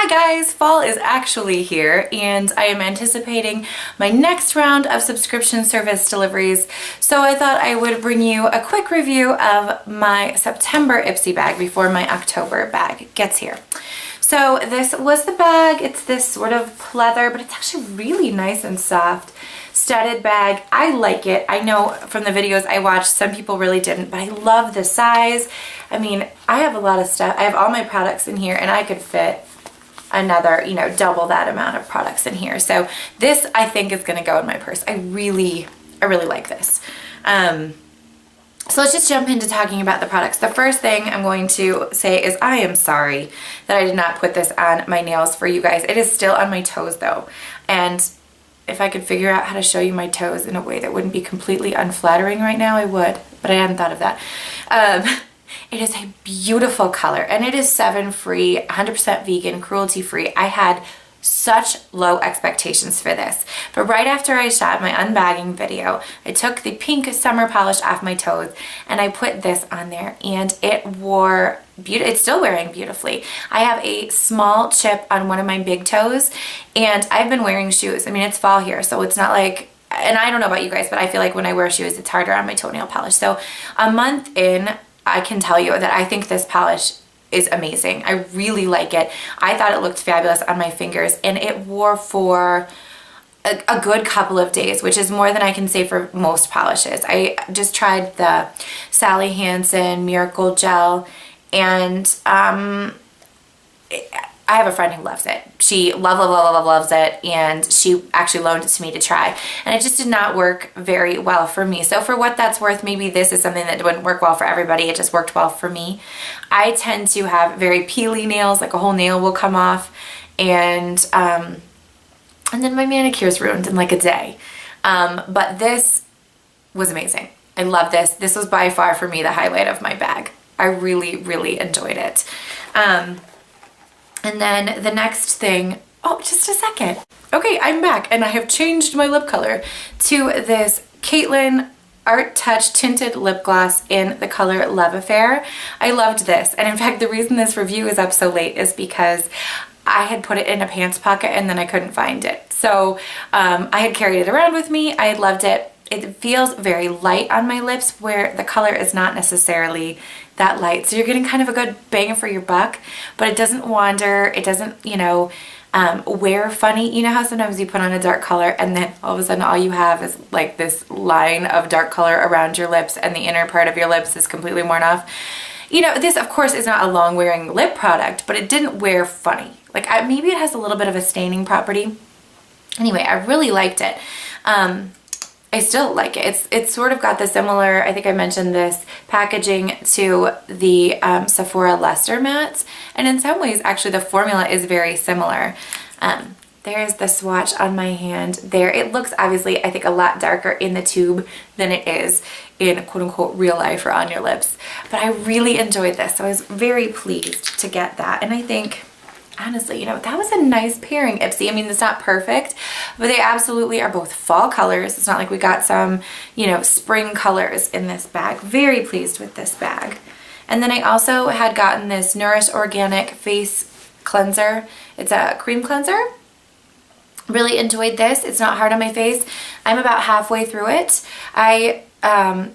Hi guys, fall is actually here and I am anticipating my next round of subscription service deliveries. So I thought I would bring you a quick review of my September Ipsy bag before my October bag gets here. So this was the bag. It's this sort of pleather, but it's actually really nice and soft. Studded bag. I like it. I know from the videos I watched some people really didn't, but I love the size. I mean, I have a lot of stuff. I have all my products in here and I could fit another, double that amount of products in here. So this I think is going to go in my purse. I really like this. So let's just jump into talking about the products. The first thing I'm going to say is I am sorry that I did not put this on my nails for you guys. It is still on my toes though. And if I could figure out how to show you my toes in a way that wouldn't be completely unflattering right now, I would, but I hadn't thought of that. It is a beautiful color and it is 7 free, 100% vegan, cruelty free. I had such low expectations for this, but right after I shot my unbagging video, I took the pink summer polish off my toes and I put this on there and it wore beautiful. It's still wearing beautifully. I have a small chip on one of my big toes and I've been wearing shoes. I mean, it's fall here, so it's not like, and I don't know about you guys, but I feel like when I wear shoes, it's harder on my toenail polish. So a month in, I can tell you that I think this polish is amazing. I really like it. I thought it looked fabulous on my fingers and it wore for a good couple of days, which is more than I can say for most polishes. I just tried the Sally Hansen Miracle Gel and I have a friend who loves it. She loves it and she actually loaned it to me to try and it just did not work very well for me. So for what that's worth, maybe this is something that wouldn't work well for everybody. It just worked well for me. I tend to have very peely nails, like a whole nail will come off and then my manicure's ruined in like a day. But this was amazing. I love this. This was by far for me the highlight of my bag. I really enjoyed it. And then the next thing, oh, just a second. Okay, I'm back and I have changed my lip color to this Cailyn Art Touch Tinted Lip Gloss in the color Love Affair. I loved this. And in fact, the reason this review is up so late is because I had put it in a pants pocket and then I couldn't find it. So I had carried it around with me. I had loved it. It feels very light on my lips where the color is not necessarily that light. So you're getting kind of a good bang for your buck, but it doesn't wander. It doesn't, wear funny. You know how sometimes you put on a dark color and then all of a sudden all you have is like this line of dark color around your lips and the inner part of your lips is completely worn off. This of course is not a long wearing lip product, but it didn't wear funny. Like maybe it has a little bit of a staining property. Anyway, I really liked it. I still like it. It's sort of got the similar, I think I mentioned this, packaging to the Sephora Luster Mattes. And in some ways, actually, the formula is very similar. There's the swatch on my hand there. It looks obviously, I think, a lot darker in the tube than it is in quote-unquote real life or on your lips. But I really enjoyed this. So I was very pleased to get that. And I think, honestly, that was a nice pairing, Ipsy. I mean, it's not perfect, but they absolutely are both fall colors. It's not like we got some, spring colors in this bag. Very pleased with this bag. And then I also had gotten this Nourish Organic Face Cleanser. It's a cream cleanser. Really enjoyed this. It's not hard on my face. I'm about halfway through it. I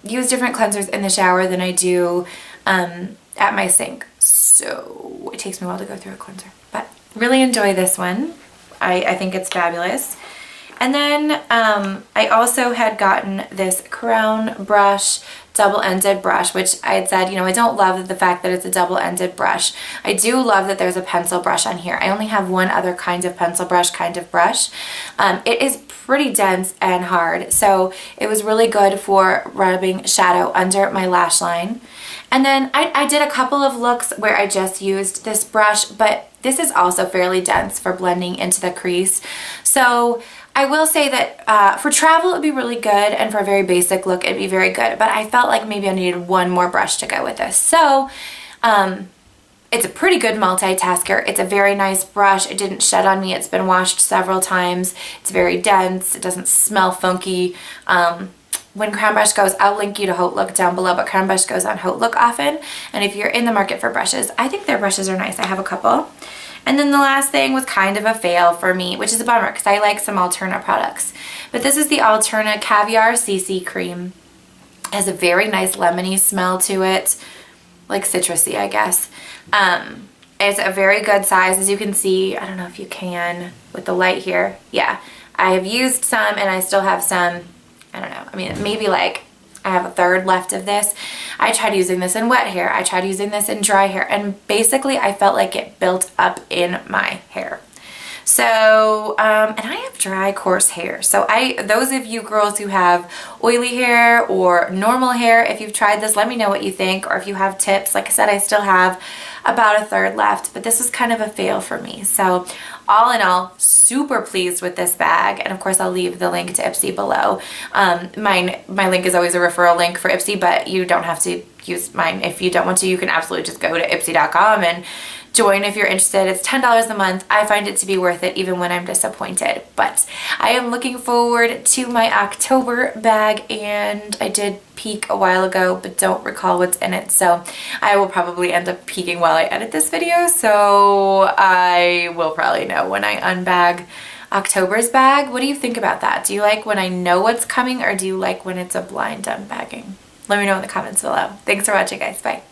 use different cleansers in the shower than I do at my sink. So it takes me a while to go through a cleanser, but really enjoy this one. I think it's fabulous. And then I also had gotten this Crown brush, double-ended brush, which I had said, I don't love the fact that it's a double-ended brush. I do love that there's a pencil brush on here. I only have one other kind of pencil brush It is pretty dense and hard, so it was really good for rubbing shadow under my lash line. And then I did a couple of looks where I just used this brush, but this is also fairly dense for blending into the crease. So I will say that for travel it'd be really good, and for a very basic look it'd be very good, but I felt like maybe I needed one more brush to go with this. So it's a pretty good multitasker. It's a very nice brush. It didn't shed on me. It's been washed several times. It's very dense. It doesn't smell funky. When Crown Brush goes, I'll link you to HauteLook down below, but Crown Brush goes on HauteLook often, and if you're in the market for brushes, I think their brushes are nice. I have a couple. And then the last thing was kind of a fail for me, which is a bummer because I like some Alterna products. But this is the Alterna Caviar CC Cream. It has a very nice lemony smell to it, like citrusy, I guess. It's a very good size, as you can see. I don't know if you can with the light here. Yeah, I have used some and I still have some. I don't know. I mean, maybe like I have a third left of this. I tried using this in wet hair. I tried using this in dry hair. And basically I felt like it built up in my hair. So, and I have dry, coarse hair. So those of you girls who have oily hair or normal hair, if you've tried this, let me know what you think. Or if you have tips. Like I said, I still have about a third left, but this was kind of a fail for me. So all in all, super pleased with this bag. And of course I'll leave the link to Ipsy below. My link is always a referral link for Ipsy, but you don't have to use mine. If you don't want to, you can absolutely just go to ipsy.com and join if you're interested. It's $10 a month. I find it to be worth it even when I'm disappointed. But I am looking forward to my October bag, and I did peek a while ago but don't recall what's in it, so I will probably end up peeking while I edit this video, so I will probably know when I unbag October's bag. What do you think about that? Do you like when I know what's coming, or do you like when it's a blind unbagging? Let me know in the comments below. Thanks for watching, guys. Bye.